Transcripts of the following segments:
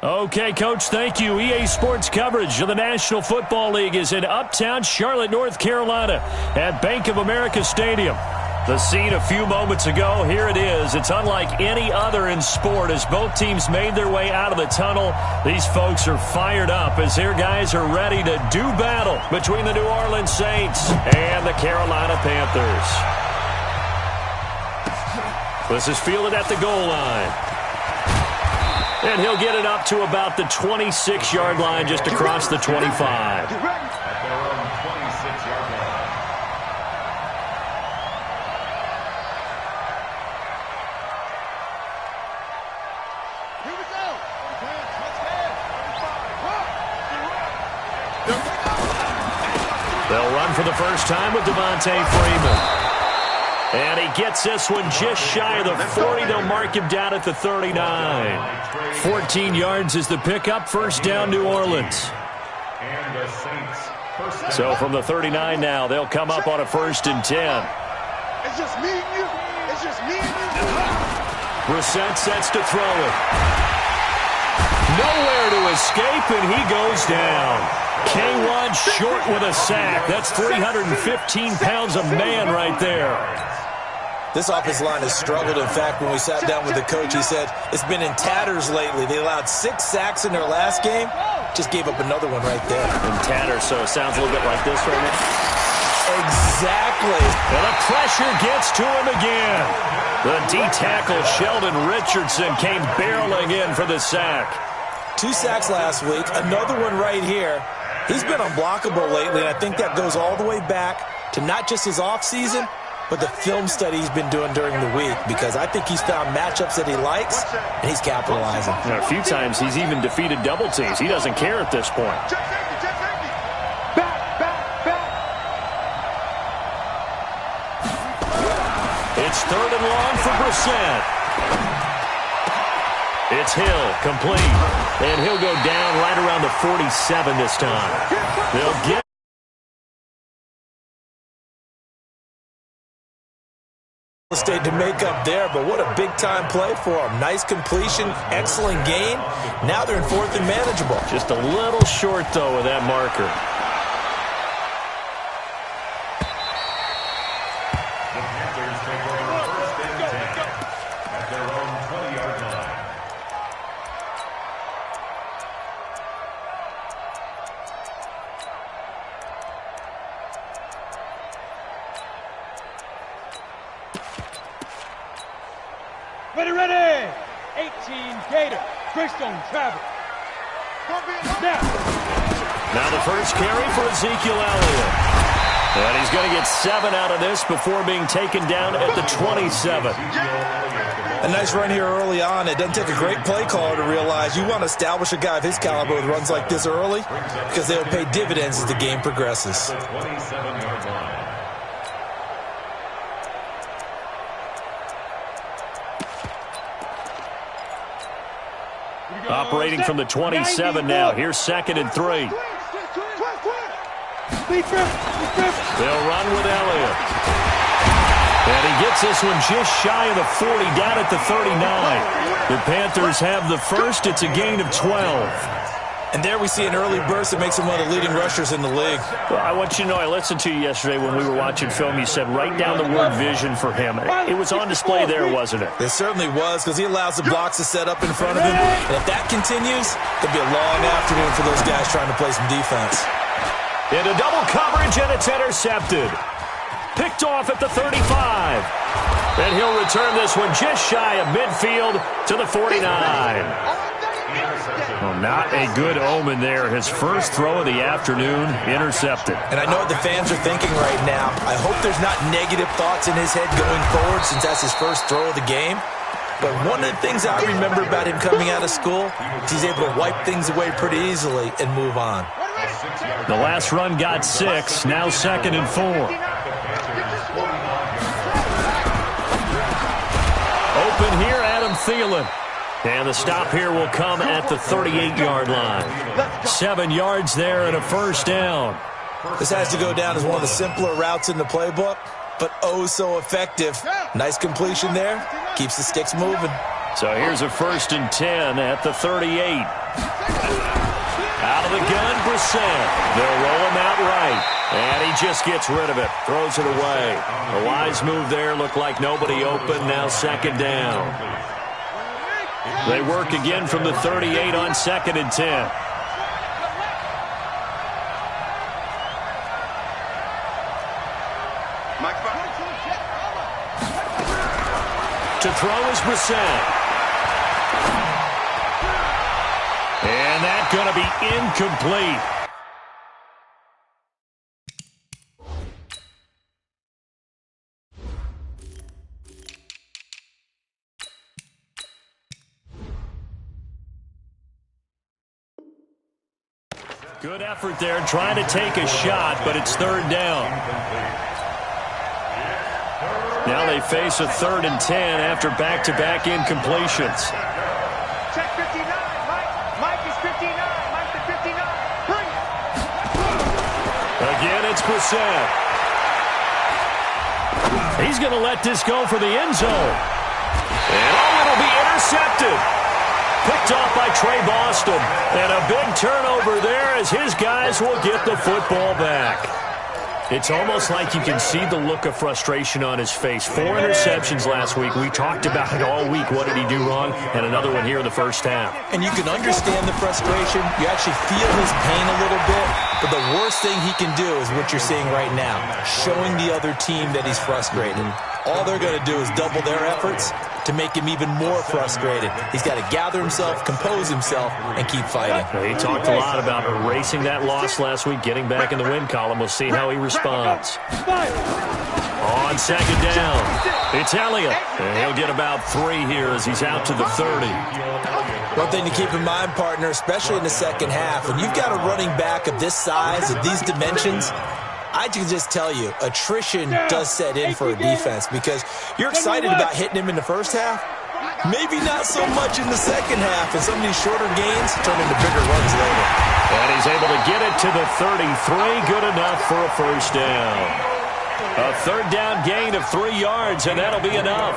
Okay, Coach, thank you. EA Sports coverage of the National Football League is in uptown Charlotte, North Carolina at Bank of America Stadium. The scene a few moments ago, here it is. It's unlike any other in sport as both teams made their way out of the tunnel. These folks are fired up as their guys are ready to do battle between the New Orleans Saints and the Carolina Panthers. This is fielded at the goal line. And he'll get it up to about the 26-yard line just across the 25. They'll run for the first time with Devontae Freeman. And he gets this one just shy of the 40. They'll mark him down at the 39. 14 yards is the pickup. First down, New Orleans. So from the 39 now, they'll come up on a 1st and 10. It's just me and you. It's just me and you. Brissett sets to throw it. Nowhere to escape, and he goes down. K1 short with a sack. That's 315 pounds of man right there. This offensive line has struggled. In fact, when we sat down with the coach, he said it's been in tatters lately. They allowed 6 sacks in their last game. Just gave up another one right there. In tatters, so it sounds a little bit like this right now. Exactly. And the pressure gets to him again. The D-tackle Sheldon Richardson came barreling in for the sack. 2 sacks last week, another one right here. He's been unblockable lately, and I think that goes all the way back to not just his offseason, but the film study he's been doing during the week, because I think he's found matchups that he likes, and he's capitalizing. A few times he's even defeated double teams. He doesn't care at this point. It's 3rd and long for Brissett. It's Hill, complete. And he'll go down right around the 47 this time. They'll get state to make up there, but what a big-time play for him. Nice completion, excellent gain. Now they're in 4th and manageable. Just a little short, though, with that marker. The Panthers take over 1st and 10 at their own 20-yard line. Ready! 18 Gator. Greystone travel. Now the first carry for Ezekiel Elliott. And he's going to get 7 out of this before being taken down at the 27. A nice run here early on. It doesn't take a great play caller to realize you want to establish a guy of his caliber with runs like this early, because they'll pay dividends as the game progresses. Operating from the 27 now. Here's 2nd and 3. They'll run with Elliott. And he gets this one just shy of the 40, down at the 39. The Panthers have the first. It's a gain of 12. And there we see an early burst that makes him one of the leading rushers in the league. Well, I want you to know, I listened to you yesterday when we were watching film. You said write down the word vision for him. It was on display there, wasn't it? It certainly was, because he allows the blocks to set up in front of him. And if that continues, it'll be a long afternoon for those guys trying to play some defense. Into double coverage, and it's intercepted. Picked off at the 35. And he'll return this one just shy of midfield to the 49. Well, not a good omen there. His first throw of the afternoon, intercepted. And I know what the fans are thinking right now. I hope there's not negative thoughts in his head going forward, since that's his first throw of the game. But one of the things I remember about him coming out of school is he's able to wipe things away pretty easily and move on. The last run got 6, now 2nd and 4. Open here, Adam Thielen. And the stop here will come at the 38-yard line. 7 yards there and a first down. This has to go down as one of the simpler routes in the playbook, but oh so effective. Nice completion there. Keeps the sticks moving. So here's a 1st and 10 at the 38. Out of the gun, Brissett. They'll roll him out right. And he just gets rid of it. Throws it away. A wise move there. Looked like nobody open. Now 2nd down. They work again from the 38 on 2nd and 10. To throw is Brissett. And that's going to be incomplete. Good effort there, trying to take a shot, but it's 3rd down. Now they face a 3rd and 10 after back-to-back incompletions. Check 59, Mike. Mike is 59. Mike to 59. Bring it. Again, it's Brissett. He's going to let this go for the end zone. And it'll be intercepted. Picked off by Trey Boston. And a big turnover there as his guys will get the football back. It's almost like you can see the look of frustration on his face. 4 interceptions last week. We talked about it all week. What did he do wrong? And another one here in the first half. And you can understand the frustration. You actually feel his pain a little bit. But the worst thing he can do is what you're seeing right now, showing the other team that he's frustrated. All they're going to do is double their efforts to make him even more frustrated. He's got to gather himself, compose himself, and keep fighting. He talked a lot about erasing that loss last week, getting back in the win column. We'll see how he responds. On 2nd down, it's Elliott. And he'll get about 3 here as he's out to the 30. One thing to keep in mind, partner, especially in the second half, when you've got a running back of this size, of these dimensions, I can just tell you, attrition does set in for a defense because you're excited about hitting him in the first half. Maybe not so much in the second half, and some of these shorter gains turn into bigger runs later. And he's able to get it to the 33. Good enough for a 1st down. A 3rd down gain of 3 yards, and that'll be enough.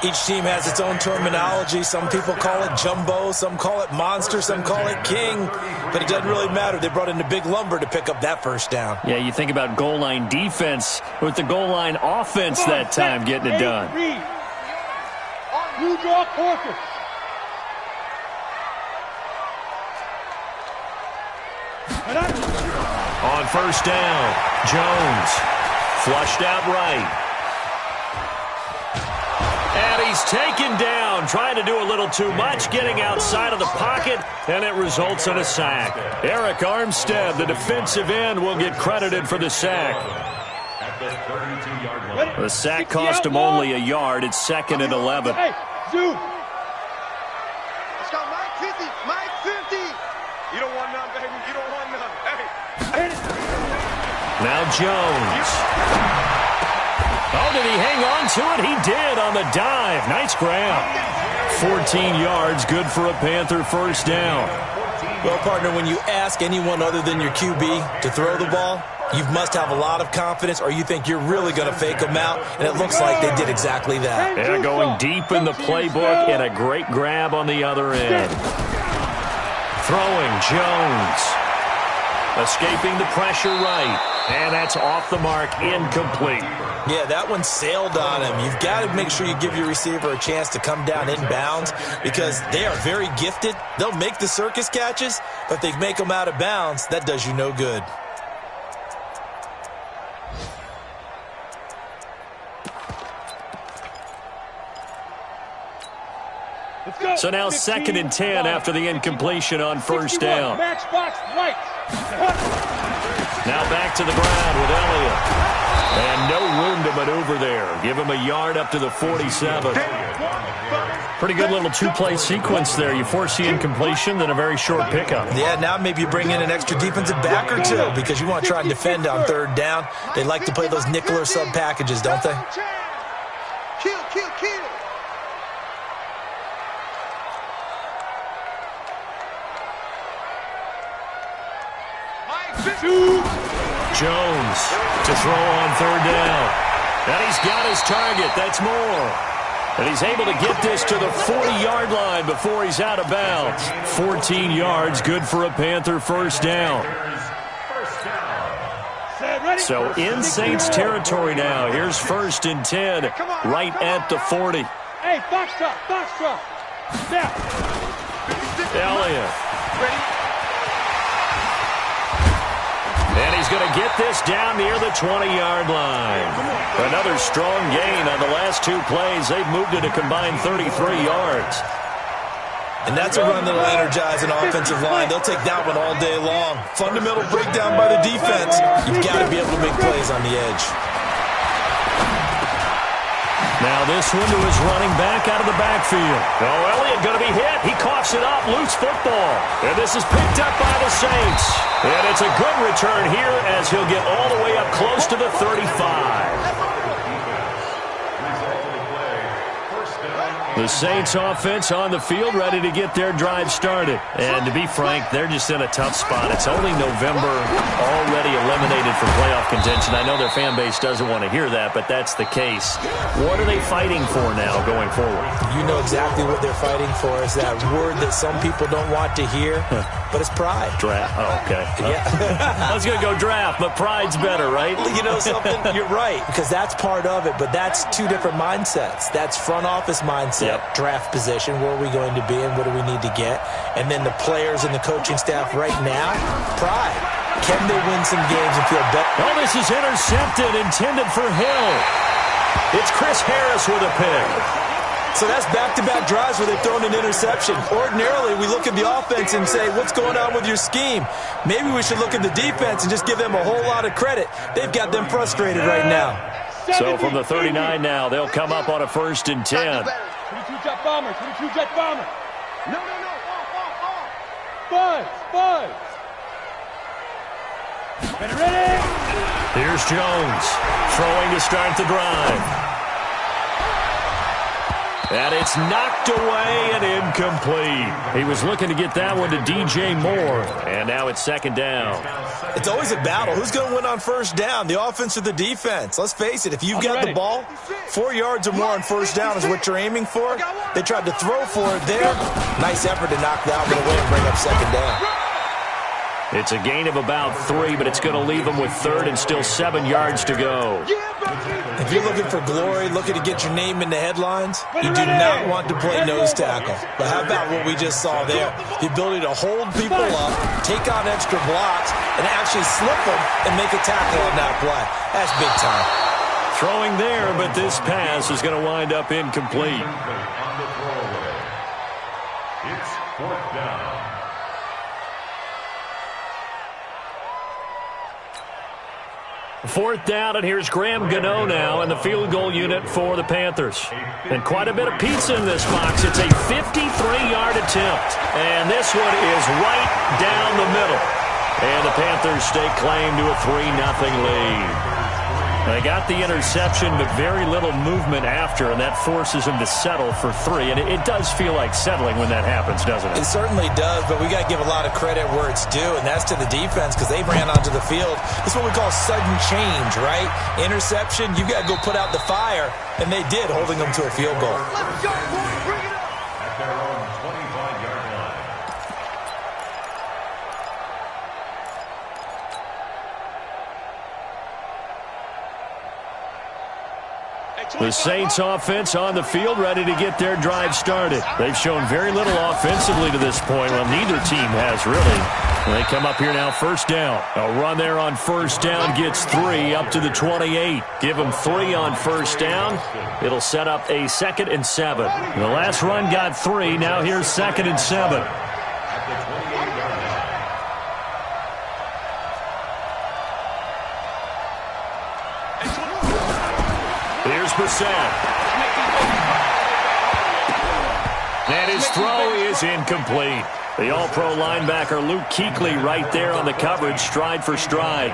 Each team has its own terminology. Some people call it jumbo, some call it monster, some call it king. But it doesn't really matter. They brought in the big lumber to pick up that 1st down. Yeah, you think about goal line defense with the goal line offense that time getting it done. You draw quarters. On 1st down, Jones flushed out right. And he's taken down, trying to do a little too much, getting outside of the pocket, and it results in a sack. Eric Armstead, the defensive end, will get credited for the sack. The sack cost him only a yard. It's 2nd and 11. Hey, Zoom. Let's go, Mike 50. Mike 50. You don't want none, baby. You don't want none. Hey. Now Jones. Oh, did he hang on to it? He did on the dive. Nice grab. 14 yards, good for a Panther 1st down. Well, partner, when you ask anyone other than your QB to throw the ball, you must have a lot of confidence or you think you're really going to fake them out, and it looks like they did exactly that. Yeah, going deep in the playbook and a great grab on the other end. Throwing Jones. Escaping the pressure right. And that's off the mark, incomplete. Yeah, that one sailed on him. You've got to make sure you give your receiver a chance to come down inbounds because they are very gifted. They'll make the circus catches, but if they make them out of bounds, that does you no good. So now 2nd and 10 after the incompletion on 1st down. Matchbox right. Now back to the ground with Elliott. And no room to maneuver there. Give him a yard up to the 47. Pretty good little 2-play sequence there. You force the incompletion, then a very short pickup. Yeah, now maybe you bring in an extra defensive back or two because you want to try and defend on 3rd down. They like to play those nickel or sub packages, don't they? Kill, kill, kill. Jones to throw on 3rd down. And he's got his target. That's Moore. And he's able to get this to the 40-yard line before he's out of bounds. 14 yards, good for a Panther first down. So in Saints territory now. Here's 1st and 10, right at the 40. Hey, box truck. Step. Elliott. And he's going to get this down near the 20-yard line. Another strong gain on the last 2 plays. They've moved it a combined 33 yards. And that's a run that'll energize an offensive line. They'll take that one all day long. Fundamental breakdown by the defense. You've got to be able to make plays on the edge. Now this one to his running back out of the backfield. Oh, Elliott going to be hit. He coughs it up. Loose football. And this is picked up by the Saints. And it's a good return here as he'll get all the way up close to the 35. The Saints offense on the field ready to get their drive started. And to be frank, they're just in a tough spot. It's only November, already eliminated from playoff contention. I know their fan base doesn't want to hear that, but that's the case. What are they fighting for now going forward? You know exactly what they're fighting for. Is that word that some people don't want to hear, but it's pride. Draft. Oh, okay. Yeah. I was going to go draft, but pride's better, right? You know something? You're right, because that's part of it, but that's 2 different mindsets. That's front office mindset. Yep. Draft position, where are we going to be and what do we need to get? And then the players and the coaching staff right now, pride. Can they win some games and feel better? Oh, this is intercepted, intended for Hill. It's Chris Harris with a pick. So that's back-to-back drives where they've thrown an interception. Ordinarily, we look at the offense and say, what's going on with your scheme? Maybe we should look at the defense and just give them a whole lot of credit. They've got them frustrated right now. So from the 39 now, they'll come up on a 1st and 10. 22-jet bomber. No. Buzz. Ready. Here's Jones throwing to start the drive. And it's knocked away and incomplete. He was looking to get that one to DJ Moore. And now it's 2nd down. It's always a battle. Who's going to win on 1st down, the offense or the defense? Let's face it, if you've got the ball, 4 yards or more on 1st down is what you're aiming for. They tried to throw for it there. Nice effort to knock that one away and bring up 2nd down. It's a gain of about 3, but it's going to leave them with 3rd and still 7 yards to go. If you're looking for glory, looking to get your name in the headlines, you do not want to play nose tackle. But how about what we just saw there? The ability to hold people up, take on extra blocks, and actually slip them and make a tackle on that play. That's big time. Throwing there, but this pass is going to wind up incomplete. It's 4th down. 4th down, and here's Graham Gano now in the field goal unit for the Panthers. And quite a bit of pizza in this box. It's a 53-yard attempt. And this one is right down the middle. And the Panthers stake claim to a 3-0 lead. They got the interception, but very little movement after, and that forces him to settle for 3. And it does feel like settling when that happens, doesn't it? It certainly does, but we got to give a lot of credit where it's due, and that's to the defense because they ran onto the field. It's what we call sudden change, right? Interception, you got to go put out the fire, and they did, holding them to a field goal. At their own 25-yard line. The Saints offense on the field ready to get their drive started. They've shown very little offensively to this point. Well, neither team has really. They come up here now 1st down. A run there on 1st down gets 3 up to the 28. Give them 3 on 1st down. It'll set up a 2nd and 7. The last run got 3. Now here's 2nd and 7. Here's Brissett. And his throw is incomplete. The all-pro linebacker Luke Kuechly right there on the coverage, stride for stride.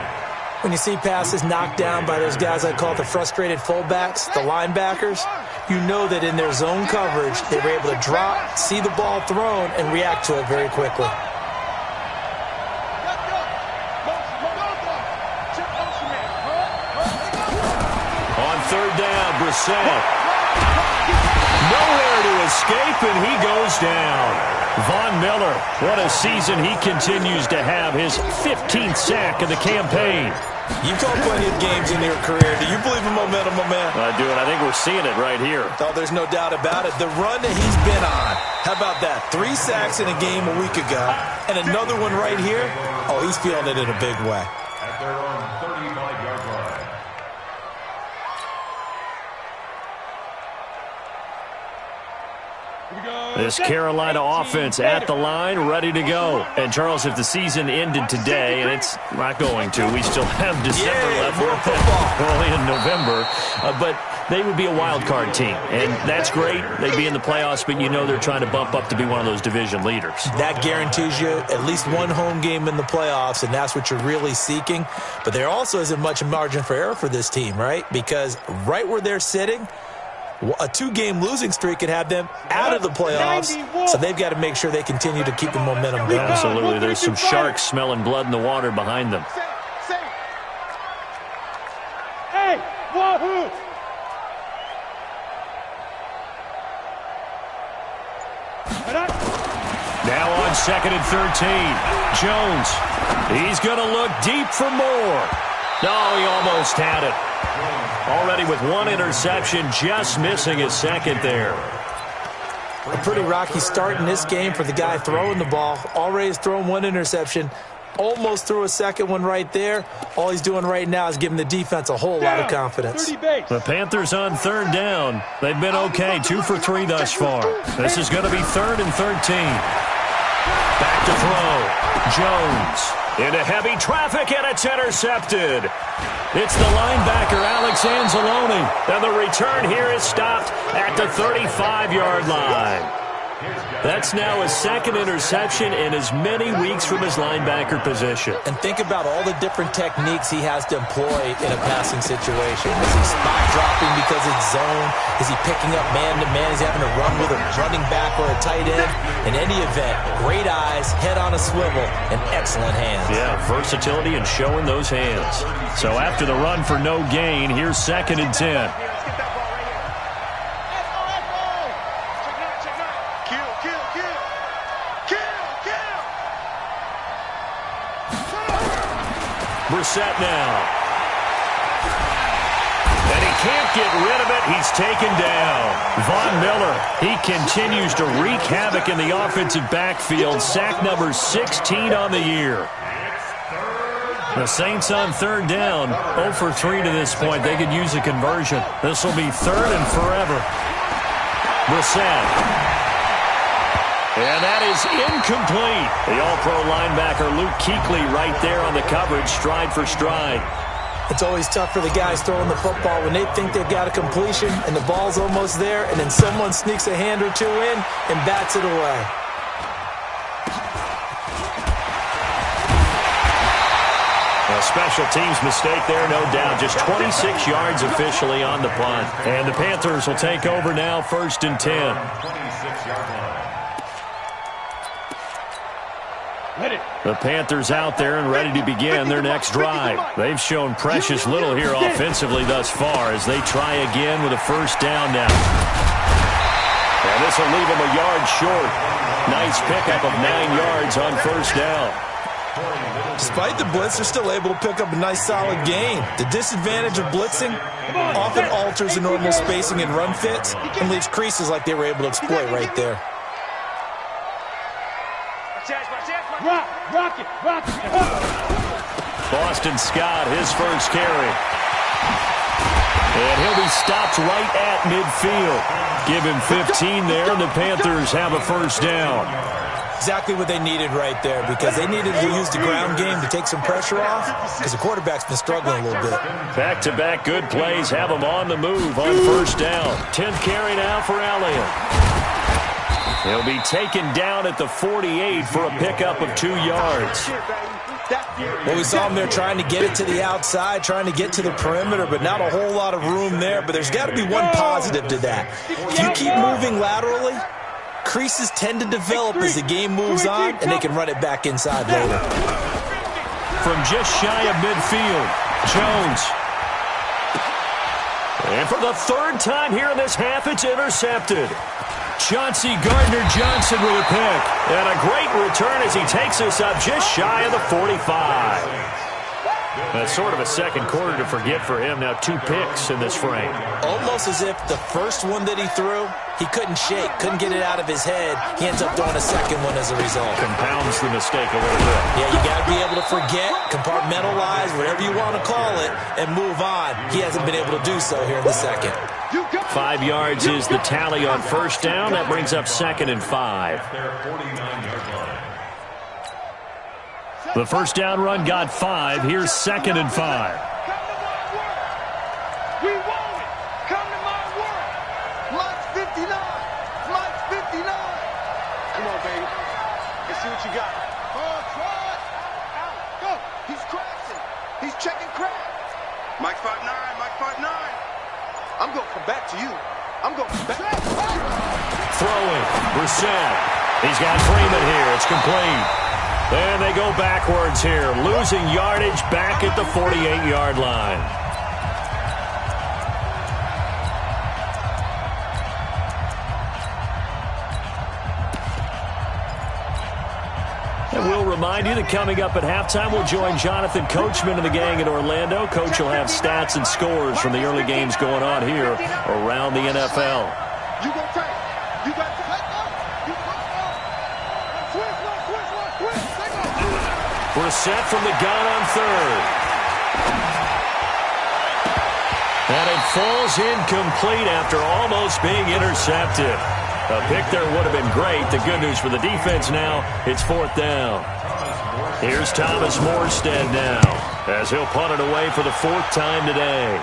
When you see passes knocked down by those guys I call the frustrated fullbacks, the linebackers, you know that in their zone coverage, they were able to drop, see the ball thrown, and react to it very quickly. On 3rd down, Brissett. escape, and he goes down. Von Miller, what a season he continues to have, his 15th sack of the campaign. You've called plenty of games in your career. Do you believe in momentum, my man? I do, and I think we're seeing it right here. Oh, there's no doubt about it. The run that he's been on. How about that? 3 sacks in a game a week ago, and another one right here. Oh, he's feeling it in a big way. At their own 35-yard line. This Carolina offense at the line, ready to go. And, Charles, if the season ended today, and it's not going to, we still have December left. We're only in November. But they would be a wild card team, and that's great. They'd be in the playoffs, but you know they're trying to bump up to be one of those division leaders. That guarantees you at least one home game in the playoffs, and that's what you're really seeking. But there also isn't much margin for error for this team, right? Because right where they're sitting, a 2-game losing streak could have them out of the playoffs, so they've got to make sure they continue to keep the momentum going. Absolutely. There's some sharks smelling blood in the water behind them. Hey, wahoo! Now on 2nd and 13. Jones. He's going to look deep for more. No, he almost had it. Already with 1 interception, just missing his second there. A pretty rocky start in this game for the guy throwing the ball. Already has thrown 1 interception. Almost threw a second one right there. All he's doing right now is giving the defense a whole lot of confidence. The Panthers on 3rd down. They've been okay, 2 for 3 thus far. This is going to be 3rd and 13. Back to throw. Jones into heavy traffic, and it's intercepted. It's the linebacker, Alex Anzalone. And the return here is stopped at the 35-yard line. That's now his 2nd interception in as many weeks from his linebacker position. And think about all the different techniques he has to employ in a passing situation. Is he spot dropping because it's zone? Is he picking up man-to-man? Is he having to run with a running back or a tight end? In any event, great eyes, head on a swivel, and excellent hands. Yeah, versatility and showing those hands. So after the run for no gain, here's 2nd and 10. Brissett now. And he can't get rid of it. He's taken down. Von Miller, he continues to wreak havoc in the offensive backfield. Sack number 16 on the year. The Saints on 3rd down. 0 for 3 to this point. They could use a conversion. This will be 3rd and forever. Brissett. And that is incomplete. The all-pro linebacker Luke Kuechly right there on the coverage, stride for stride. It's always tough for the guys throwing the football when they think they've got a completion and the ball's almost there, and then someone sneaks a hand or two in and bats it away. A special teams mistake there, no doubt. Just 26 yards officially on the punt. And the Panthers will take over now, 1st and 10. 26-yard line. The Panthers out there and ready to begin their next drive. They've shown precious little here offensively thus far as they try again with a 1st down now. And this will leave them a yard short. Nice pickup of 9 yards on 1st down. Despite the blitz, they're still able to pick up a nice solid gain. The disadvantage of blitzing often alters the normal spacing and run fits and leaves creases like they were able to exploit right there. Rock it. Boston Scott, his 1st carry. And he'll be stopped right at midfield. Give him 15 there, and the Panthers have a 1st down. Exactly what they needed right there, because they needed to use the ground game to take some pressure off, because the quarterback's been struggling a little bit. Back-to-back good plays have them on the move on 1st down. 10th carry now for Elliott. He'll be taken down at the 48 for a pickup of 2 yards. Well, we saw him there trying to get it to the outside, trying to get to the perimeter, but not a whole lot of room there. But there's got to be one positive to that. If you keep moving laterally, creases tend to develop as the game moves on, and they can run it back inside later. From just shy of midfield, Jones. And for the 3rd time here in this half, it's intercepted. Chauncey Gardner-Johnson with a pick. And a great return as he takes us up just shy of the 45. That's sort of a second quarter to forget for him. Now 2 picks in this frame. Almost as if the first one that he threw, he couldn't shake, couldn't get it out of his head. He ends up throwing a second one as a result. Compounds the mistake a little bit. Yeah, you got to be able to forget, compartmentalize, whatever you want to call it, and move on. He hasn't been able to do so here in the second. 5 yards is the tally on first down. That brings up 2nd and 5. The first down run got 5. Here's 2nd and 5. We want it. Come to my work. Mike's 59. Mike's 59. Come on, baby. Let's see what you got. Oh, try it. Out. Go. He's crashing. He's checking cracks. Mike 5'9". Mike 5'9". I'm going to come back to you. I'm going to come back. Throwing. Brissett. He's got Freeman here. It's complete. And they go backwards here, losing yardage back at the 48-yard line. And we'll remind you that coming up at halftime, we'll join Jonathan Coachman and the gang in Orlando. Coach will have stats and scores from the early games going on here around the NFL. You go take. You got to take off. You push off. Switch. Take off. Brissett from the gun on 3rd. And it falls incomplete after almost being intercepted. A pick there would have been great. The good news for the defense now, it's 4th down. Here's Thomas Morstead now, as he'll punt it away for the 4th time today.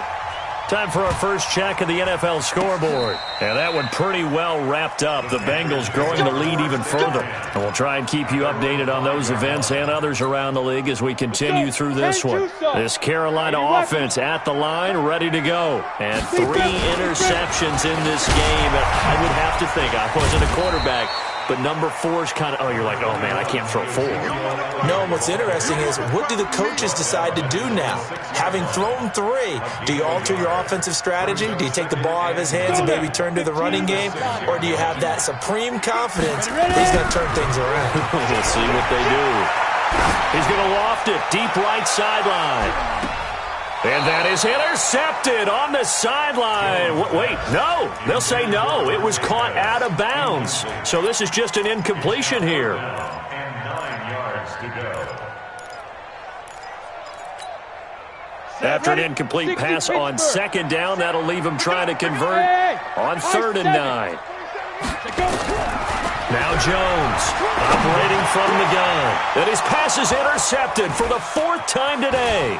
Time for our first check of the NFL scoreboard. And that one pretty well wrapped up. The Bengals growing the lead even further. And we'll try and keep you updated on those events and others around the league as we continue through this one. This Carolina offense at the line, ready to go. And 3 interceptions in this game. I would have to think, I wasn't a quarterback, but number 4 is kind of, you're like, oh, man, I can't throw 4. No, and what's interesting is, what do the coaches decide to do now? Having thrown 3, do you alter your offensive strategy? Do you take the ball out of his hands and maybe turn to the running game? Or do you have that supreme confidence that he's going to turn things around? We'll see what they do. He's going to loft it, deep right sideline. And that is intercepted on the sideline. Wait, no. They'll say no. It was caught out of bounds. So this is just an incompletion here. And 9 yards to go. After an incomplete pass on 2nd down, that'll leave him trying to convert on 3rd and 9. Now Jones, operating from the gun. And his pass is intercepted for the 4th time today.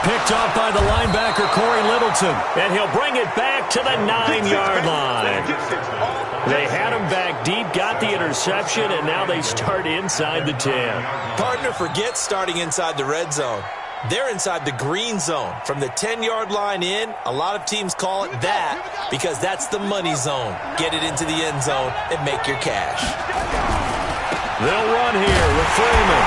Picked off by the linebacker, Corey Littleton. And he'll bring it back to the 9-yard line. They had him back deep, got the interception, and now they start inside the 10. Partner, forget starting inside the red zone. They're inside the green zone. From the 10-yard line in, a lot of teams call it that because that's the money zone. Get it into the end zone and make your cash. They'll run here with Freeman.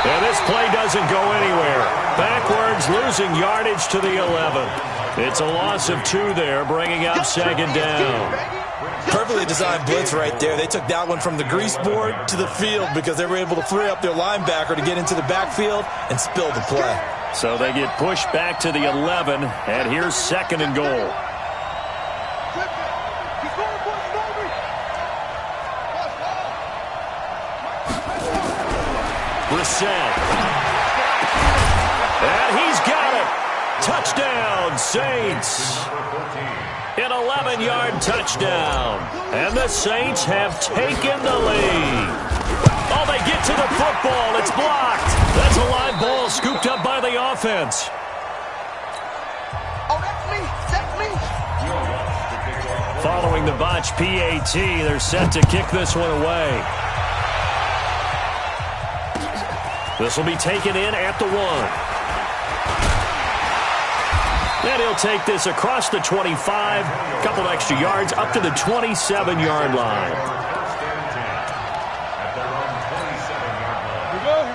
And this play doesn't go anywhere. Backwards, losing yardage to the 11. It's a loss of 2 there, bringing up 2nd down. Perfectly designed blitz right there. They took that one from the grease board to the field because they were able to free up their linebacker to get into the backfield and spill the play. So they get pushed back to the 11, and here's 2nd and goal. Brissett. And he's got it. Touchdown, Saints. An 11-yard touchdown. And the Saints have taken the lead. Oh, they get to the football. It's blocked. That's a live ball scooped up by the offense. Oh, that's me. That's me. Following the botch PAT, they're set to kick this one away. This will be taken in at the 1. And he'll take this across the 25, a couple extra yards, up to the 27-yard line.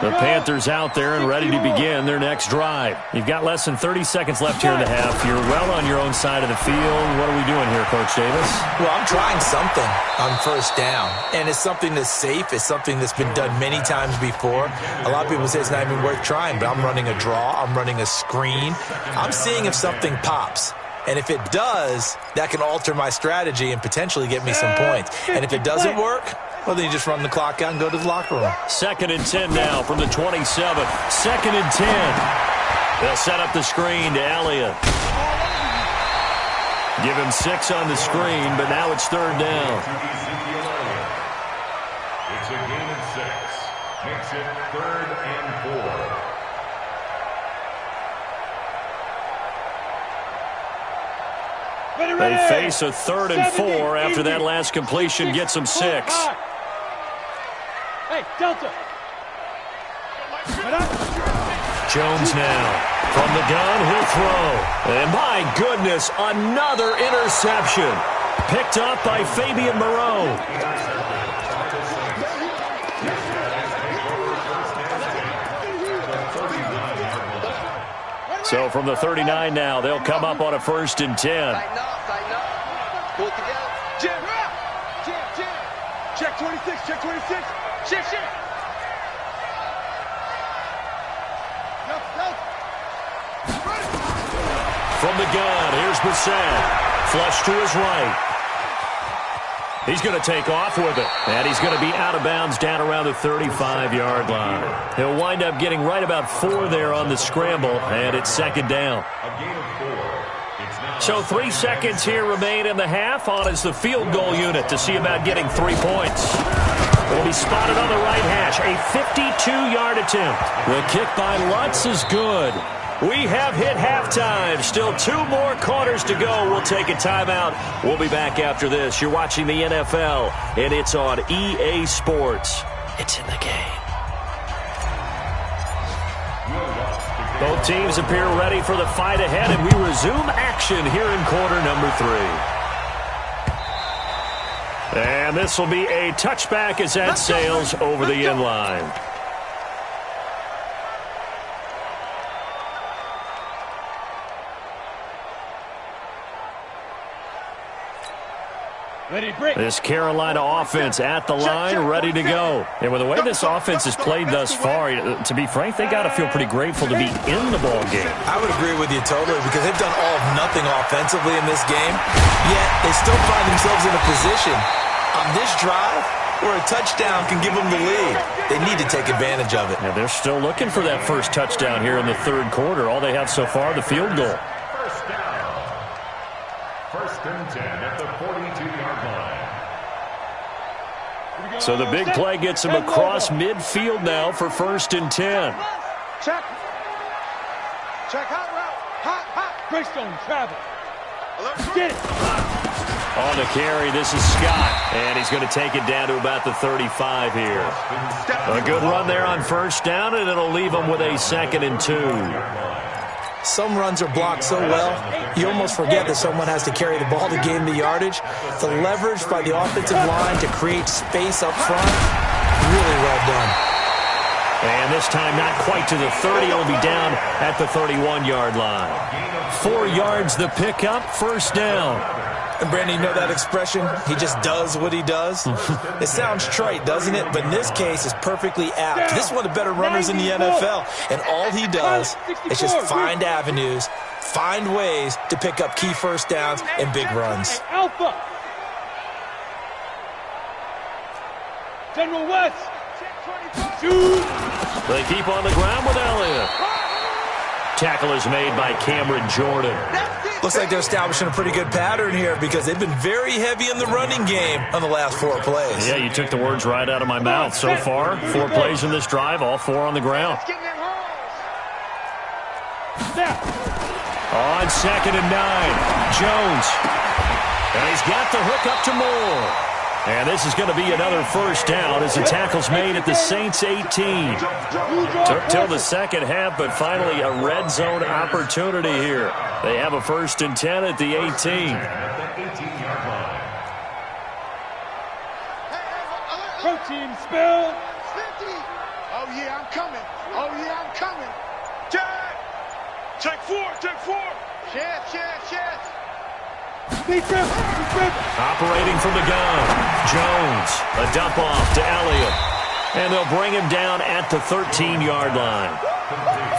The Panthers out there and ready to begin their next drive. You've got less than 30 seconds left here in the half. You're well on your own side of the field. What are we doing here, Coach Davis? Well, I'm trying something on first down, and it's something that's safe. It's something that's been done many times before. A lot of people say it's not even worth trying, but I'm running a draw. I'm running a screen. I'm seeing if something pops. And if it does, that can alter my strategy and potentially get me some points. And if it doesn't work, well, then you just run the clock out and go to the locker room. 2nd and 10 now from the 27. 2nd and 10. They'll set up the screen to Elliott. Give him 6 on the screen, but now it's 3rd down. It's a gain of 6. Makes it 3rd and 4. They face a 3rd and 4 after that last completion gets them 6. Hey, Delta. Jones now. From the gun, he'll throw. And my goodness, another interception. Picked up by Fabian Moreau. So from the 39 now, they'll come up on a 1st and 10. Tighten up. Pull it together. Jim. Check 26, check 26. Shit. From the gun, here's Brissett. Flush to his right. He's going to take off with it. And he's going to be out of bounds down around the 35-yard line. He'll wind up getting right about 4 there on the scramble, and it's 2nd down. A gain of 4. So 3 seconds here remain in the half. On is the field goal unit to see about getting 3 points. It'll be spotted on the right hash. A 52-yard attempt. The kick by Lutz is good. We have hit halftime. Still 2 more quarters to go. We'll take a timeout. We'll be back after this. You're watching the NFL, and it's on EA Sports. It's in the game. Both teams appear ready for the fight ahead, and we resume action here in quarter number 3. And this will be a touchback as that sails over the end line. This Carolina offense at the line, ready to go. And with the way this offense has played thus far, to be frank, they got to feel pretty grateful to be in the ball game. I would agree with you totally because they've done all of nothing offensively in this game, yet they still find themselves in a position on this drive where a touchdown can give them the lead. They need to take advantage of it. Now they're still looking for that first touchdown here in the 3rd quarter. All they have so far, the field goal. First down. 1st and 10 at the 42-yard line. So the big play gets him across midfield now for 1st and 10. Check hot route. Hot. Greystone travel. Get it. On the carry, this is Scott. And he's going to take it down to about the 35 here. A good run there on 1st down, and it'll leave him with a 2nd and 2. Some runs are blocked so well, you almost forget that someone has to carry the ball to gain the yardage. The leverage by the offensive line to create space up front, really well done. And this time not quite to the 30. It'll be down at the 31-yard line. 4 yards the pickup, 1st down. And Brandon, you know that expression? He just does what he does? It sounds trite, doesn't it? But in this case, it's perfectly apt. This is one of the better runners in the NFL. And all he does is just find avenues, find ways to pick up key 1st downs and big runs. Alpha. General West. Shoot. They keep on the ground with Elliott. Tackle is made by Cameron Jordan. Looks like they're establishing a pretty good pattern here because they've been very heavy in the running game on the last 4 plays. Yeah, you took the words right out of my mouth. So far, 4 plays in this drive, all 4 on the ground. On 2nd and 9, Jones. And he's got the hook up to Moore. And this is going to be another 1st down as the tackle's made at the Saints 18. Took till the 2nd half, but finally a red zone opportunity here. They have a 1st and 10 at the 18. Protein spill. Oh, yeah, I'm coming. Oh, yeah, I'm coming. Jack! Check four, check four. Chance. Operating from the gun. Jones, a dump off to Elliott. And they'll bring him down at the 13-yard line.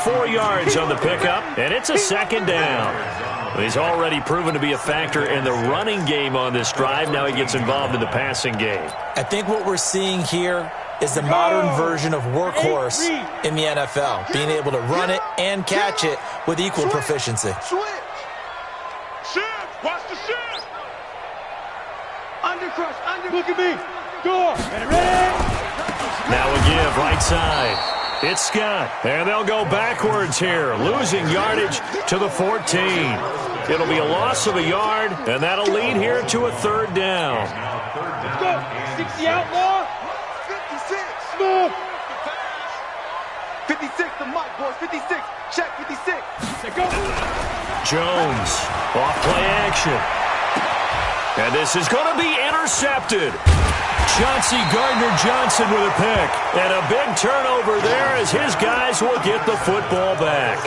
4 yards on the pickup, and it's a second down. He's already proven to be a factor in the running game on this drive. Now he gets involved in the passing game. I think what we're seeing here is the modern version of workhorse in the NFL, being able to run it and catch it with equal proficiency. Switch. Shift! Watch the shift! Under crush, under. Look at me! Go! Ready? Now a give, right side. It's Scott, and they'll go backwards here, losing yardage to the 14. It'll be a loss of a yard, and that'll lead here to a third down. Let's go! 60 outlaw! 56. Move! 56, the mic, boys. 56. Check 56. Let's go! Jones, off play action. And this is going to be intercepted. Chauncey Gardner-Johnson with a pick. And a big turnover there as his guys will get the football back.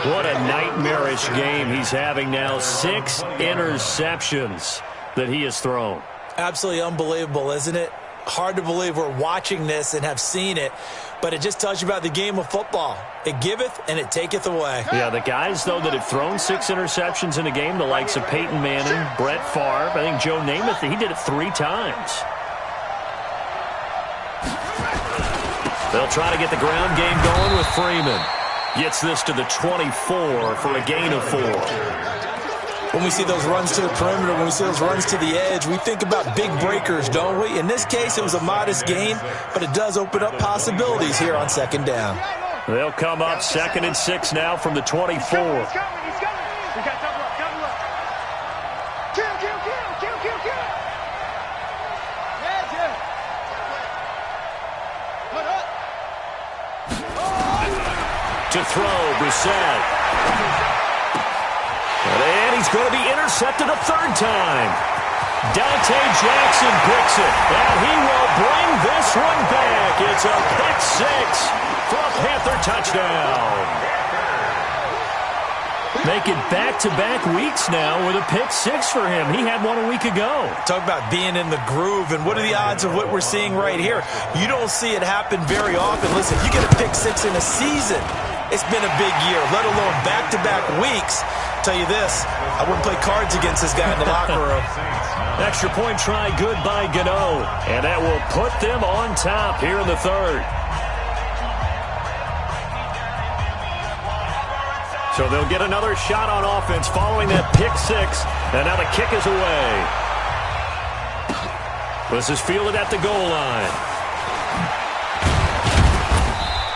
What a nightmarish game he's having now. 6 interceptions that he has thrown. Absolutely unbelievable, isn't it? Hard to believe we're watching this and have seen it, but it just tells you about the game of football. It giveth and it taketh away. Yeah, the guys, though, that have thrown 6 interceptions in a game, the likes of Peyton Manning, Brett Favre, I think Joe Namath, he did it 3 times. They'll try to get the ground game going with Freeman. Gets this to the 24 for a gain of 4. When we see those runs to the perimeter, when we see those runs to the edge, we think about big breakers, don't we? In this case, it was a modest gain, but it does open up possibilities here on second down. They'll come up 2nd and 6 now from the 24. He's coming! We got double up! Kill! Put up. To throw, Brissett. And he's going to be intercepted a 3rd time. Dante Jackson picks it, and he will bring this one back. It's a pick 6 for a Panther touchdown. Make it back-to-back weeks now with a pick 6 for him. He had one a week ago. Talk about being in the groove, and what are the odds of what we're seeing right here? You don't see it happen very often. Listen, you get a pick 6 in a season, it's been a big year, let alone back-to-back weeks. Tell you this, I wouldn't play cards against this guy in the locker room. Extra point try good by Gano, and that will put them on top here in the 3rd. So they'll get another shot on offense following that pick 6, and now the kick is away. This is fielded at the goal line.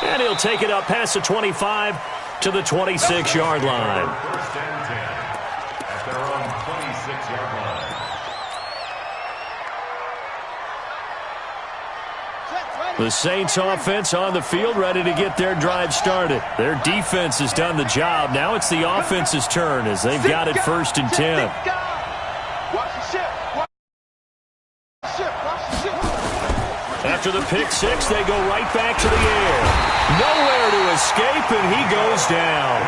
And he'll take it up past the 25 to the 26-yard line. First and 10 at their own 26-yard line. The Saints offense on the field, ready to get their drive started. Their defense has done the job. Now it's the offense's turn as they've got it 1st and 10. Watch the ship. Watch the ship. After the pick 6, they go right back to the air. Nowhere to escape, and he goes down.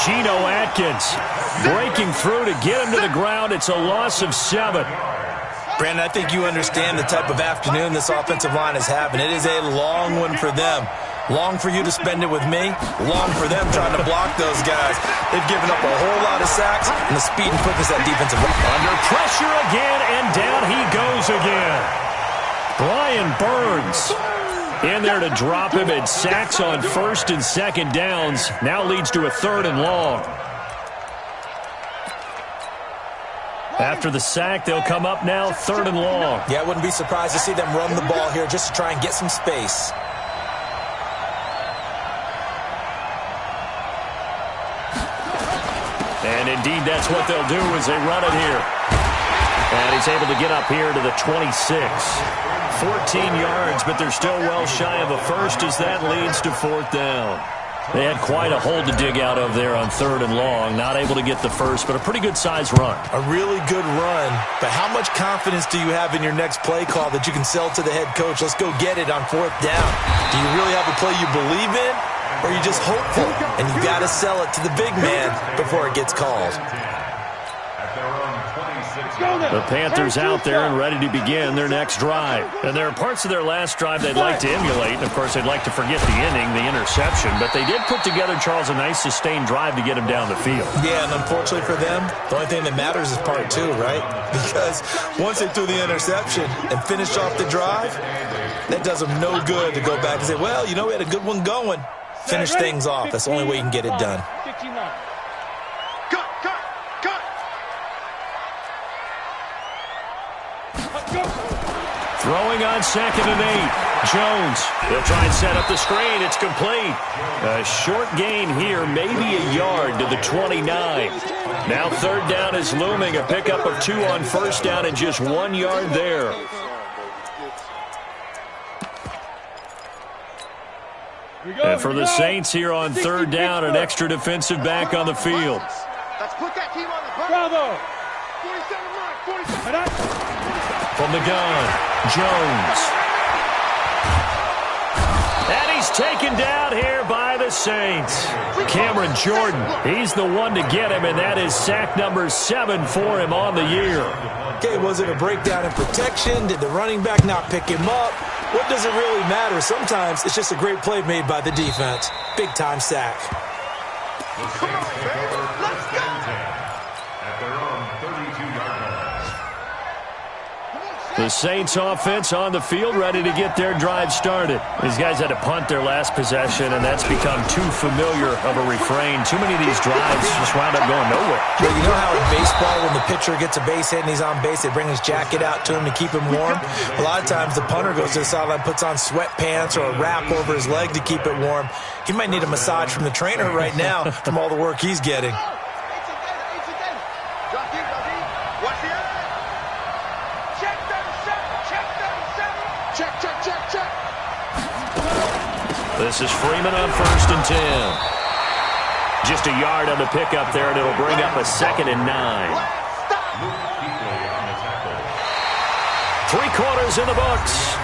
Geno Atkins breaking through to get him to the ground. It's a loss of 7. Brandon, I think you understand the type of afternoon this offensive line is having. It is a long one for them. Long for you to spend it with me. Long for them trying to block those guys. They've given up a whole lot of sacks, and the speed and quickness of that defensive line. Under pressure again, and down he goes again. Brian Burns in there to drop him, and sacks on 1st and 2nd downs. Now leads to a 3rd and long. After the sack, they'll come up now 3rd and long. Yeah, I wouldn't be surprised to see them run the ball here just to try and get some space. And indeed, that's what they'll do as they run it here. And he's able to get up here to the 26. 14 yards, but they're still well shy of a first as that leads to 4th down. They had quite a hole to dig out of there on 3rd and long. Not able to get the first, but a pretty good-sized run. A really good run, but how much confidence do you have in your next play call that you can sell to the head coach? Let's go get it on 4th down. Do you really have a play you believe in, or are you just hopeful? And you got to sell it to the big man before it gets called. The Panthers out there and ready to begin their next drive. And there are parts of their last drive they'd like to emulate. And, of course, they'd like to forget the inning, the interception. But they did put together, Charles, a nice sustained drive to get him down the field. Yeah, and unfortunately for them, the only thing that matters is part 2, right? Because once they threw the interception and finished off the drive, that does them no good to go back and say, well, you know, we had a good one going. Finish things off. That's the only way you can get it done. Throwing on 2nd and 8. Jones. He'll try and set up the screen. It's complete. A short gain here, maybe a yard to the 29. Now 3rd down is looming. A pickup of 2 on 1st down and just 1 yard there. And for the Saints here on 3rd down, an extra defensive back on the field. Let's put that team on the bus. Bravo. 47 line, 47. From the gun, Jones. And he's taken down here by the Saints. Cameron Jordan, he's the one to get him, and that is sack number 7 for him on the year. Okay, was it a breakdown in protection? Did the running back not pick him up? What does it really matter? Sometimes it's just a great play made by the defense. Big-time sack. Come on, baby. Let's go. At their own 32-yard line. The Saints offense on the field, ready to get their drive started. These guys had to punt their last possession, and that's become too familiar of a refrain. Too many of these drives just wound up going nowhere. Well, you know how in baseball, when the pitcher gets a base hit and he's on base, they bring his jacket out to him to keep him warm? A lot of times the punter goes to the sideline, puts on sweatpants or a wrap over his leg to keep it warm. He might need a massage from the trainer right now from all the work he's getting. This is Freeman on 1st and 10. Just a yard on the pickup there, and it'll bring up a 2nd and 9. 3 quarters in the books.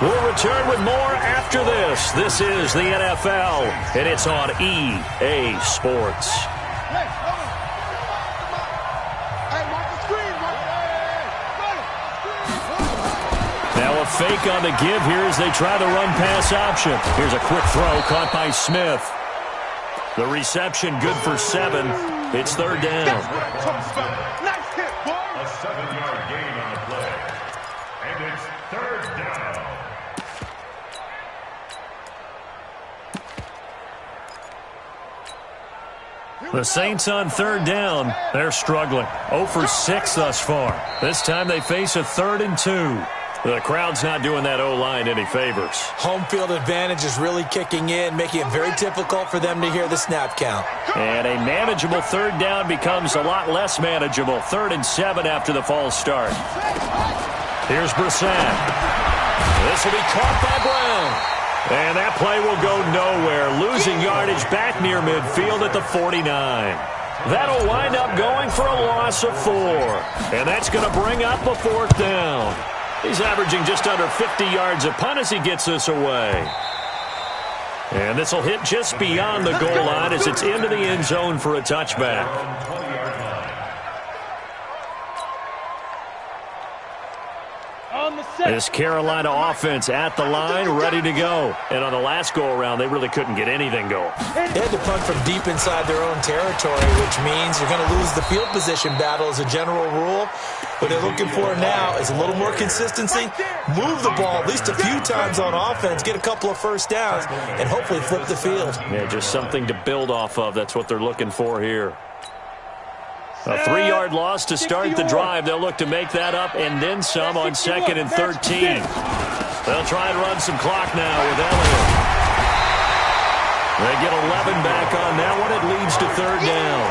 We'll return with more after this. This is the NFL, and it's on EA Sports. Now a fake on the give here as they try the run-pass option. Here's a quick throw caught by Smith. The reception good for 7. It's 3rd down. Nice hit, boy. A 7-yard gain on the play. And it's 3rd down. The Saints on 3rd down. They're struggling. 0 for 6 thus far. This time they face a 3rd and 2. The crowd's not doing that O-line any favors. Home field advantage is really kicking in, making it very difficult for them to hear the snap count. And a manageable 3rd down becomes a lot less manageable. 3rd and 7 after the false start. Here's Brissett. This will be caught by Brown. And that play will go nowhere. Losing yardage back near midfield at the 49. That'll wind up going for a loss of 4. And that's going to bring up a 4th down. He's averaging just under 50 yards a punt as he gets this away. And this will hit just beyond the goal line as it's into the end zone for a touchback. This Carolina offense at the line, ready to go. And on the last go-around, they really couldn't get anything going. They had to punt from deep inside their own territory, which means you're going to lose the field position battle as a general rule. What they're looking for now is a little more consistency, move the ball at least a few times on offense, get a couple of 1st downs, and hopefully flip the field. Yeah, just something to build off of. That's what they're looking for here. A 3-yard loss to start the drive. They'll look to make that up and then some on 2nd and 13. They'll try and run some clock now with Elliott. They get 11 back on that one. It leads to 3rd down.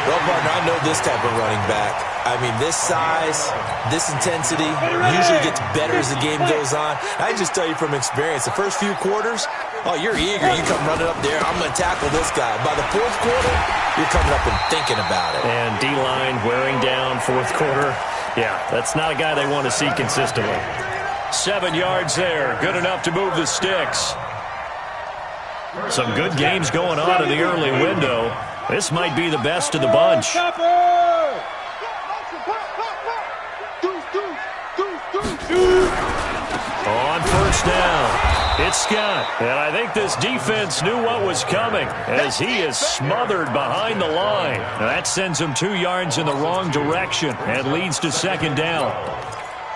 Well, partner, I know this type of running back. I mean, this size, this intensity usually gets better as the game goes on. I just tell you from experience, the first few quarters, Oh, you're eager. You come running up there. I'm going to tackle this guy. By the fourth quarter, you're coming up and thinking about it. And D-line wearing down fourth quarter. Yeah, that's not a guy they want to see consistently. 7 yards there. Good enough to move the sticks. Some good games going on in the early window. This might be the best of the bunch. On first down, it's Scott. And I think this defense knew what was coming as he is smothered behind the line. Now that sends him 2 yards in the wrong direction and leads to second down.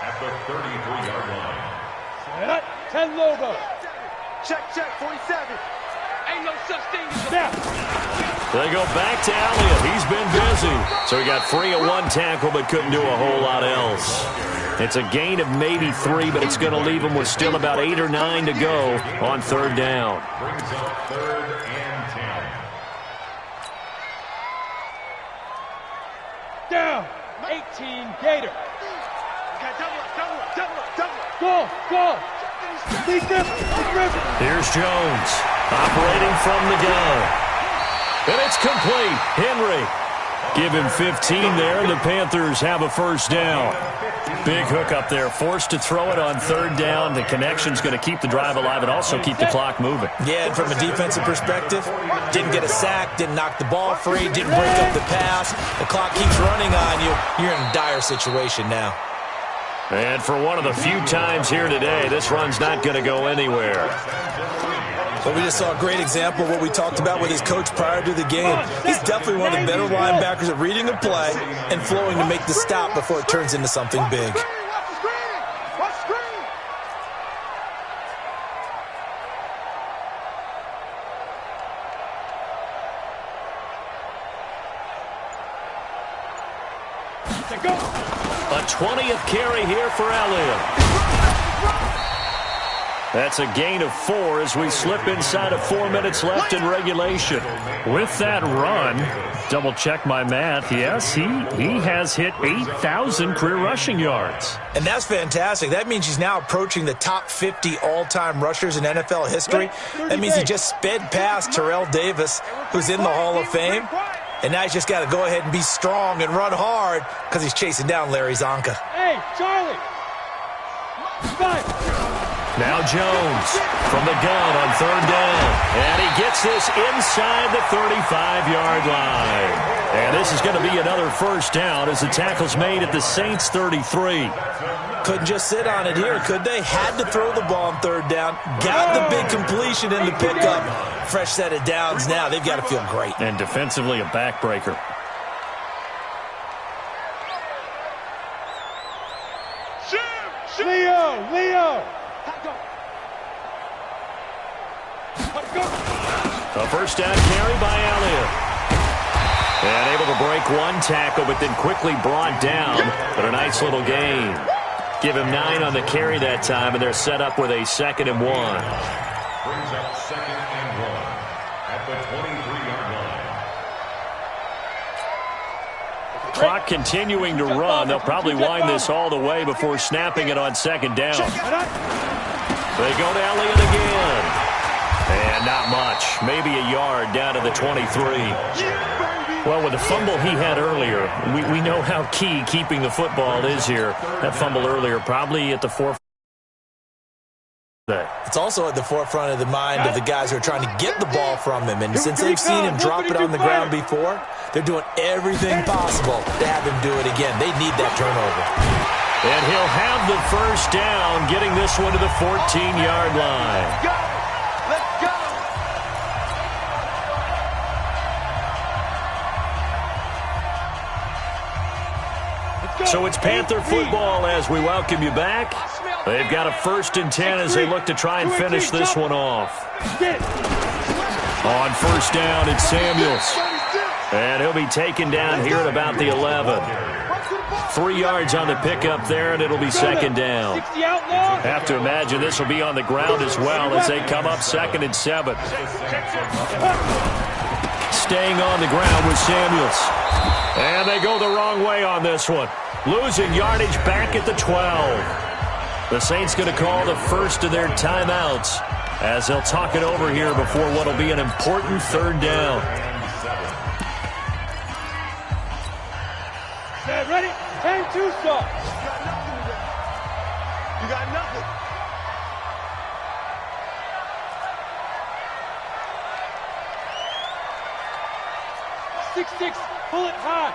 At the 33-yard line. 10 Lobo. Check, 47. Ain't no such thing as They go back to Elliott. He's been busy. So he got free of 1 tackle but couldn't do a whole lot else. It's a gain of maybe 3, but it's going to leave him with still about 8 or 9 to go on third down. Brings up 3rd and 10. Down. 18 Gator. Double up. Go. Lead them. Here's Jones operating from the gun. And it's complete. Henry. Give him 15 there, and the Panthers have a first down. Big hook up there, forced to throw it on third down. The connection's going to keep the drive alive and also keep the clock moving. Yeah, and from a defensive perspective, didn't get a sack, didn't knock the ball free, didn't break up the pass. The clock keeps running on you. You're in a dire situation now. And for one of the few times here today, this run's not going to go anywhere. But we just saw a great example of what we talked about with his coach prior to the game. He's definitely one of the better linebackers at reading a play and flowing to make the stop before it turns into something big. Watch screen. A 20th carry here for Elliott. That's a gain of 4 as we slip inside of 4 minutes left in regulation. With that run, double check my math, yes, he has hit 8,000 career rushing yards. And that's fantastic. That means he's now approaching the top 50 all-time rushers in NFL history. That means he just sped past Terrell Davis, who's in the Hall of Fame. And now he's just got to go ahead and be strong and run hard because he's chasing down Larry Zonka. Hey, Charlie. 5. Now Jones from the gun on third down. And he gets this inside the 35-yard line. And this is going to be another first down as the tackle's made at the Saints' 33. Couldn't just sit on it here, could they? Had to throw the ball on third down. Got the big completion in the pickup. Fresh set of downs now. They've got to feel great. And defensively a backbreaker. Leo. A first down carry by Elliott. And able to break 1 tackle, but then quickly brought down. But a nice little gain. Give him 9 on the carry that time, and they're set up with a 2nd and 1. Brings up 2nd and 1 at the 23-yard line. Clock continuing to run. They'll probably wind this all the way before snapping it on 2nd down. They go to Elliott again. And not much. Maybe a yard down to the 23. Well, with the fumble he had earlier, we know how key keeping the football is here. That fumble earlier probably at the forefront. It's also at the forefront of the mind of the guys who are trying to get the ball from him. And since they've seen him drop it on the ground before, they're doing everything possible to have him do it again. They need that turnover. And he'll have the first down, getting this one to the 14-yard line. Let's go. So it's Panther football as we welcome you back. They've got a 1st and 10 as they look to try and finish this one off. On first down, it's Samuels. And he'll be taken down here at about the 11. 3 yards on the pickup there, and it'll be 2nd down. Have to imagine this will be on the ground as well as they come up 2nd and 7. Staying on the ground with Samuels. And they go the wrong way on this one. Losing yardage back at the 12. The Saints going to call the first of their timeouts as they'll talk it over here before what will be an important third down. Set, ready? Aim to start. You got nothing. Six, pull it high.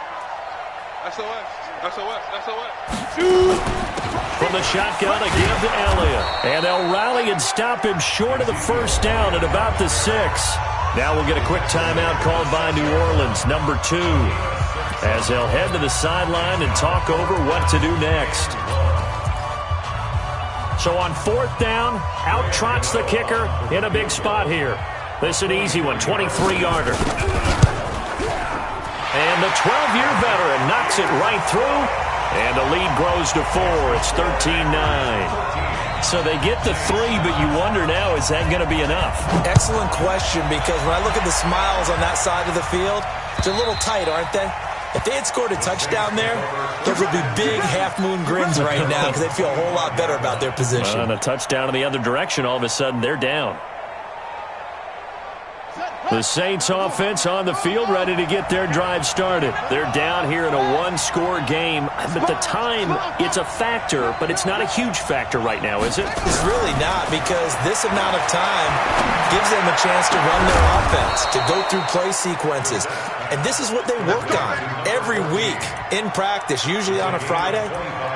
SOS, SOS, SOS. Shoot. From the shotgun, a give to Elliott. And they'll rally and stop him short of the first down at about the 6. Now we'll get a quick timeout called by New Orleans, number 2, as they'll head to the sideline and talk over what to do next. So on 4th down, out trots the kicker in a big spot here. This is an easy one, 23-yarder. And the 12-year veteran knocks it right through, and the lead grows to 4. It's 13-9. So they get to 3, but you wonder now, is that going to be enough? Excellent question, because when I look at the smiles on that side of the field, they're a little tight, aren't they? If they had scored a touchdown there, those would be big half-moon grins right now because they'd feel a whole lot better about their position. And a touchdown in the other direction, all of a sudden they're down. The Saints offense on the field, ready to get their drive started. They're down here in a one-score game. But the time, it's a factor, but it's not a huge factor right now, is it? It's really not, because this amount of time gives them a chance to run their offense, to go through play sequences. And this is what they work on every week in practice, usually on a Friday.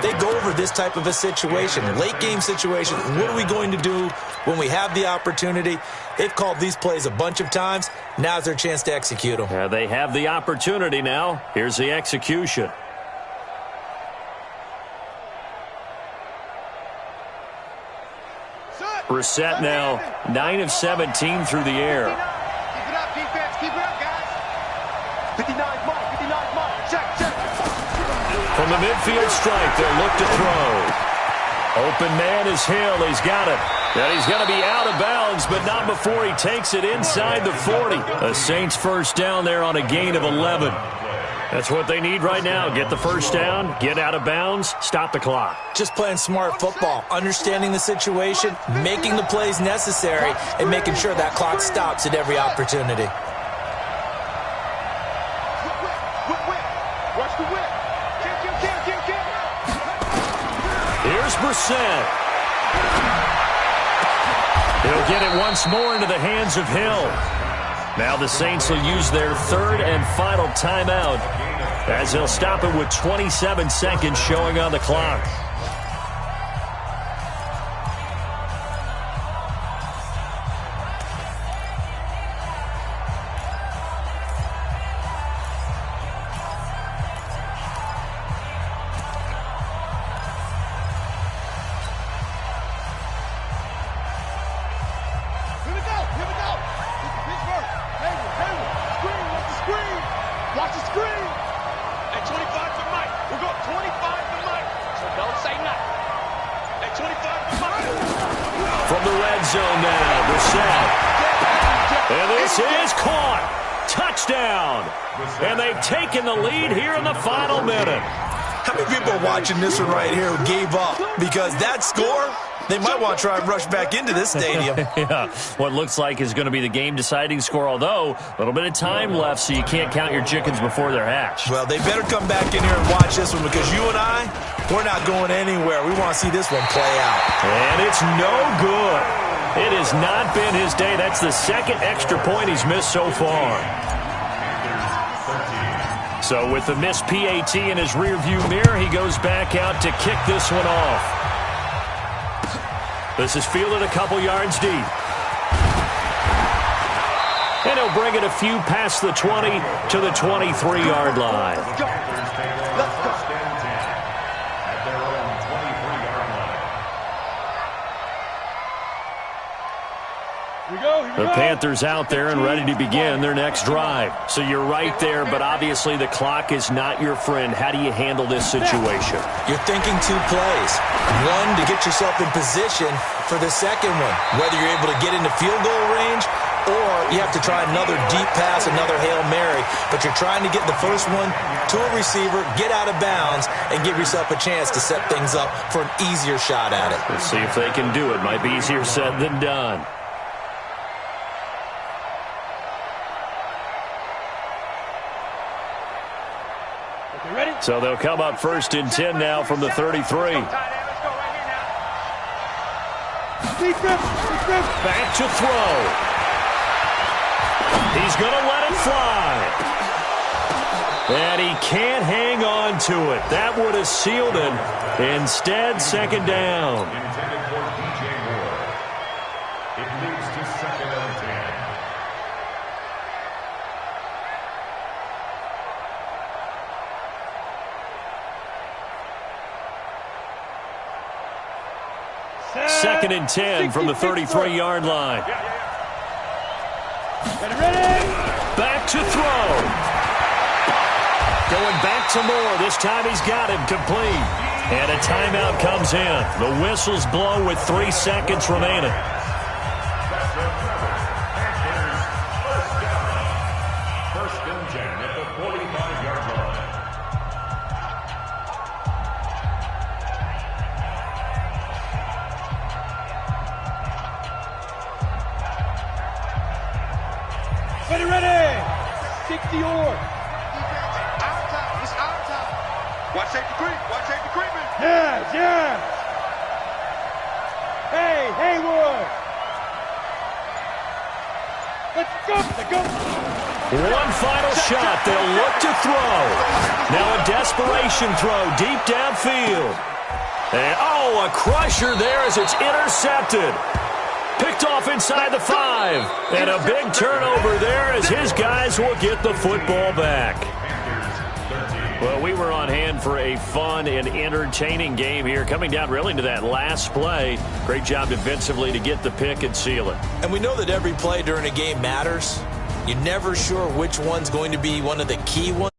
They go over this type of a situation, late-game situation. What are we going to do when we have the opportunity? They've called these plays a bunch of times. Now's their chance to execute them. They have the opportunity now. Here's the execution. Brissett now 9 of 17 through the air. Keep it up, defense. Keep it up, guys. 59 mark, 59 mark. Check, check. From the midfield strike, they'll look to throw. Open man is Hill. He's got it. And he's going to be out of bounds, but not before he takes it inside the 40. The Saints first down there on a gain of 11. That's what they need right now. Get the first down, get out of bounds, stop the clock. Just playing smart football, understanding the situation, making the plays necessary, and making sure that clock stops at every opportunity. Watch the whip. Kick. Here's Brissett. He'll get it once more into the hands of Hill. Now the Saints will use their third and final timeout as they'll stop it with 27 seconds showing on the clock. Watch the screen. At 25 for Mike. We'll go 25 for Mike. So don't say nothing. At 25 for Mike. From the red zone now, Brissett. And this is caught. Touchdown. And they've taken the lead here in the final minute. How many people are watching this one right here who gave up? Because that score, they might want to try and rush back into this stadium. Yeah, what looks like is going to be the game-deciding score, although a little bit of time left, so you can't count your chickens before they're hatched. Well, they better come back in here and watch this one, because you and I, we're not going anywhere. We want to see this one play out. And it's no good. It has not been his day. That's the second extra point he's missed so far. So with the missed PAT in his rearview mirror, he goes back out to kick this one off. This is fielded a couple yards deep. And he'll bring it a few past the 20 to the 23-yard line. Let's go. At their own 23-yard line. The Panthers out there and ready to begin their next drive. So you're right there, but obviously the clock is not your friend. How do you handle this situation? You're thinking two plays. One, to get yourself in position for the second one, whether you're able to get into field goal range or you have to try another deep pass, another Hail Mary. But you're trying to get the first one to a receiver, get out of bounds, and give yourself a chance to set things up for an easier shot at it. Let's see if they can do it. Might be easier said than done. So they'll come up 1st and 10 now from the 33. Back to throw. He's going to let it fly. And he can't hang on to it. That would have sealed it. Instead, 2nd down. Intended for DJ Moore. It leads to 2nd and 10. Second and 10 from the 33-yard line. Back to throw. Going back to Moore. This time he's got him complete. And a timeout comes in. The whistles blow with 3 seconds remaining. First and 10 at the 45-yard line. Ready. 60-yard. Watch safety creep. Watch safety creeping. Yeah. Hey, Haywood. Let's go. One final shot. They'll look to throw. Now a desperation throw deep downfield. And, a crusher there as it's intercepted. Picked off inside the 5. And a big turnover there as his guys will get the football back. Well, we were on hand for a fun and entertaining game here, coming down really to that last play. Great job defensively to get the pick and seal it. And we know that every play during a game matters. You're never sure which one's going to be one of the key ones.